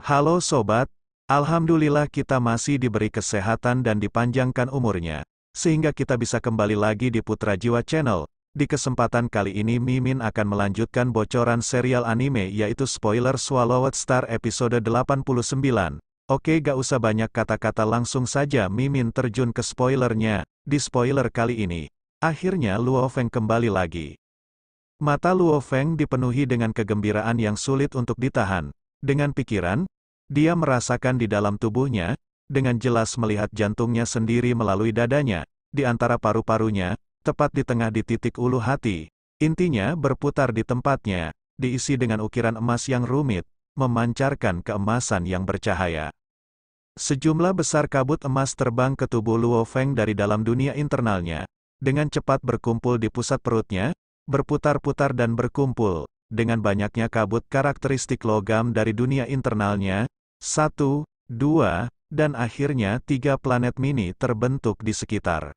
Halo sobat, alhamdulillah kita masih diberi kesehatan dan dipanjangkan umurnya, sehingga kita bisa kembali lagi di Putra Jiwa Channel. Di kesempatan kali ini Mimin akan melanjutkan bocoran serial anime yaitu Spoiler Swallowed Star episode 89. Oke, gak usah banyak kata-kata, langsung saja Mimin terjun ke spoilernya. Di spoiler kali ini, akhirnya Luo Feng kembali lagi. Mata Luo Feng dipenuhi dengan kegembiraan yang sulit untuk ditahan. Dengan pikiran, dia merasakan di dalam tubuhnya, dengan jelas melihat jantungnya sendiri melalui dadanya, di antara paru-parunya, tepat di tengah di titik ulu hati. Intinya berputar di tempatnya, diisi dengan ukiran emas yang rumit, memancarkan keemasan yang bercahaya. Sejumlah besar kabut emas terbang ke tubuh Luo Feng dari dalam dunia internalnya, dengan cepat berkumpul di pusat perutnya, berputar-putar dan berkumpul, dengan banyaknya kabut karakteristik logam dari dunia internalnya, 1, 2, dan akhirnya 3 planet mini terbentuk di sekitar.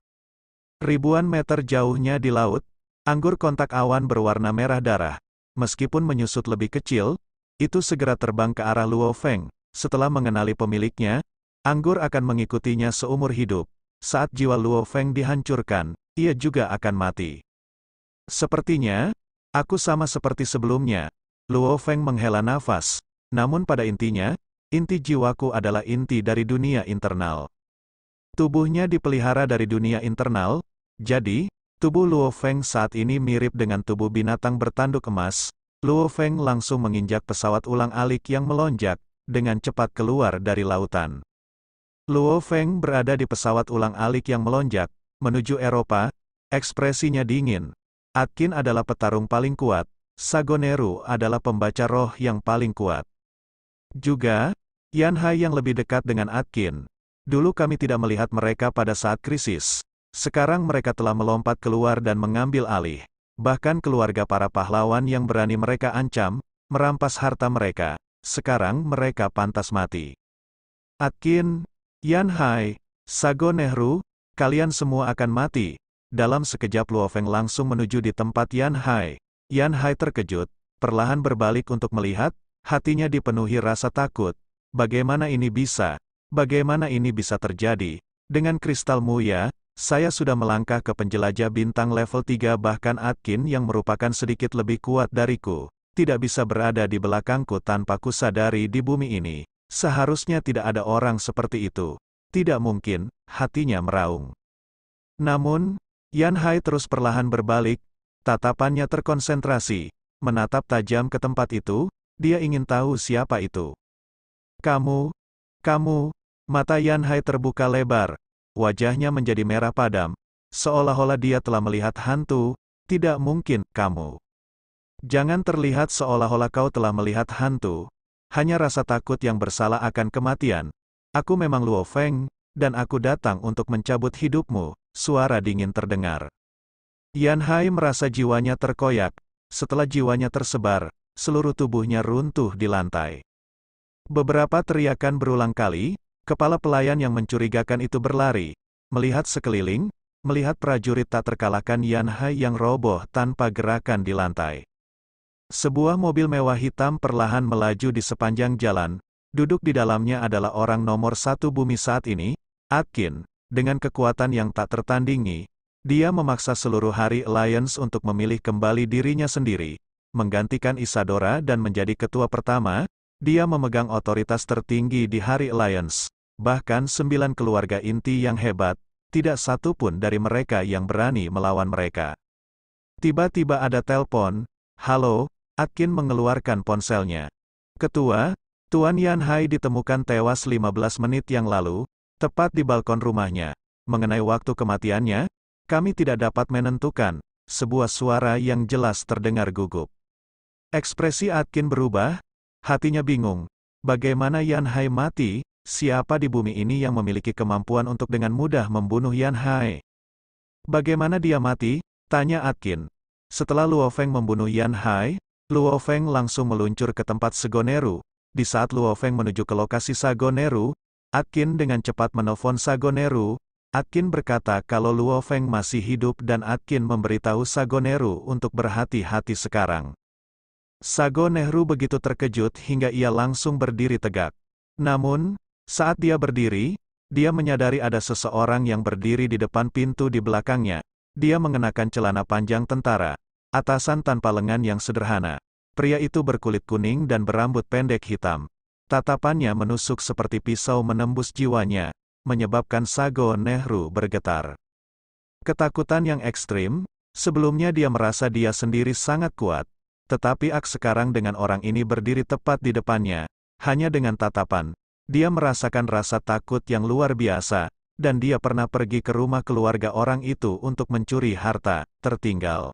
Ribuan meter jauhnya di laut, anggur kontak awan berwarna merah darah, meskipun menyusut lebih kecil, itu segera terbang ke arah Luo Feng. Setelah mengenali pemiliknya, anggur akan mengikutinya seumur hidup. Saat jiwa Luo Feng dihancurkan, ia juga akan mati. Sepertinya, aku sama seperti sebelumnya. Luo Feng menghela nafas. Namun pada intinya, inti jiwaku adalah inti dari dunia internal. Tubuhnya dipelihara dari dunia internal, jadi, tubuh Luo Feng saat ini mirip dengan tubuh binatang bertanduk emas. Luo Feng langsung menginjak pesawat ulang-alik yang melonjak, dengan cepat keluar dari lautan. Luo Feng berada di pesawat ulang-alik yang melonjak, menuju Eropa, ekspresinya dingin. Atkin adalah petarung paling kuat, Sagoneru adalah pembaca roh yang paling kuat. Juga, Yanhai yang lebih dekat dengan Atkin. Dulu kami tidak melihat mereka pada saat krisis. Sekarang mereka telah melompat keluar dan mengambil alih. Bahkan keluarga para pahlawan yang berani mereka ancam, merampas harta mereka. Sekarang mereka pantas mati. Atkin, Yanhai, Sagoneru, kalian semua akan mati. Dalam sekejap Luo Feng langsung menuju di tempat Yanhai. Yanhai terkejut, perlahan berbalik untuk melihat, hatinya dipenuhi rasa takut. Bagaimana ini bisa? Bagaimana ini bisa terjadi? Dengan kristal Muya, saya sudah melangkah ke penjelajah bintang level 3, bahkan Atkin yang merupakan sedikit lebih kuat dariku, tidak bisa berada di belakangku tanpa kusadari di bumi ini. Seharusnya tidak ada orang seperti itu. Tidak mungkin, hatinya meraung. Namun, Yanhai terus perlahan berbalik, tatapannya terkonsentrasi, menatap tajam ke tempat itu, dia ingin tahu siapa itu. Kamu, mata Yanhai terbuka lebar, wajahnya menjadi merah padam, seolah-olah dia telah melihat hantu. Tidak mungkin, kamu. Jangan terlihat seolah-olah kau telah melihat hantu, hanya rasa takut yang bersalah akan kematian. Aku memang Luo Feng, dan aku datang untuk mencabut hidupmu. Suara dingin terdengar. Yanhai merasa jiwanya terkoyak. Setelah jiwanya tersebar, seluruh tubuhnya runtuh di lantai. Beberapa teriakan berulang kali, kepala pelayan yang mencurigakan itu berlari. Melihat sekeliling, melihat prajurit tak terkalahkan Yanhai yang roboh tanpa gerakan di lantai. Sebuah mobil mewah hitam perlahan melaju di sepanjang jalan. Duduk di dalamnya adalah orang nomor 1 bumi saat ini, Atkin. Dengan kekuatan yang tak tertandingi, dia memaksa seluruh Hari Alliance untuk memilih kembali dirinya sendiri, menggantikan Isadora dan menjadi ketua pertama. Dia memegang otoritas tertinggi di Hari Alliance, bahkan 9 keluarga inti yang hebat, tidak satu pun dari mereka yang berani melawan mereka. Tiba-tiba ada telepon. Halo, Atkin mengeluarkan ponselnya. Ketua, Tuan Yanhai ditemukan tewas 15 menit yang lalu, tepat di balkon rumahnya. Mengenai waktu kematiannya, kami tidak dapat menentukan. Sebuah suara yang jelas terdengar gugup. Ekspresi Atkin berubah, hatinya bingung. Bagaimana Yanhai mati? Siapa di bumi ini yang memiliki kemampuan untuk dengan mudah membunuh Yanhai? Bagaimana dia mati? Tanya Atkin. Setelah Luo Feng membunuh Yanhai, Luo Feng langsung meluncur ke tempat Sagoneru. Di saat Luo Feng menuju ke lokasi Sagoneru, Atkin dengan cepat menelpon Sagoneru. Atkin berkata kalau Luo Feng masih hidup dan Atkin memberitahu Sagoneru untuk berhati-hati sekarang. Sagoneru begitu terkejut hingga ia langsung berdiri tegak. Namun, saat dia berdiri, dia menyadari ada seseorang yang berdiri di depan pintu di belakangnya. Dia mengenakan celana panjang tentara, atasan tanpa lengan yang sederhana. Pria itu berkulit kuning dan berambut pendek hitam. Tatapannya menusuk seperti pisau menembus jiwanya, menyebabkan Sago Nehru bergetar. Ketakutan yang ekstrim, sebelumnya dia merasa dia sendiri sangat kuat. Tetapi sekarang dengan orang ini berdiri tepat di depannya, hanya dengan tatapan, dia merasakan rasa takut yang luar biasa, dan dia pernah pergi ke rumah keluarga orang itu untuk mencuri harta tertinggal.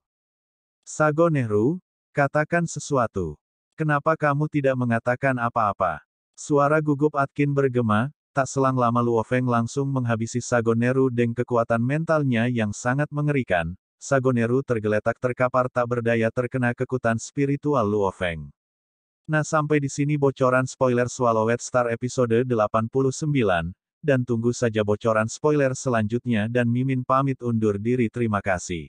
Sago Nehru, katakan sesuatu. Kenapa kamu tidak mengatakan apa-apa? Suara gugup Atkin bergema, tak selang lama Luo Feng langsung menghabisi Sago Nehru dengan kekuatan mentalnya yang sangat mengerikan. Sago Nehru tergeletak terkapar tak berdaya terkena kekuatan spiritual Luo Feng. Nah sampai di sini bocoran spoiler Swallowed Star episode 89, dan tunggu saja bocoran spoiler selanjutnya dan Mimin pamit undur diri terima kasih.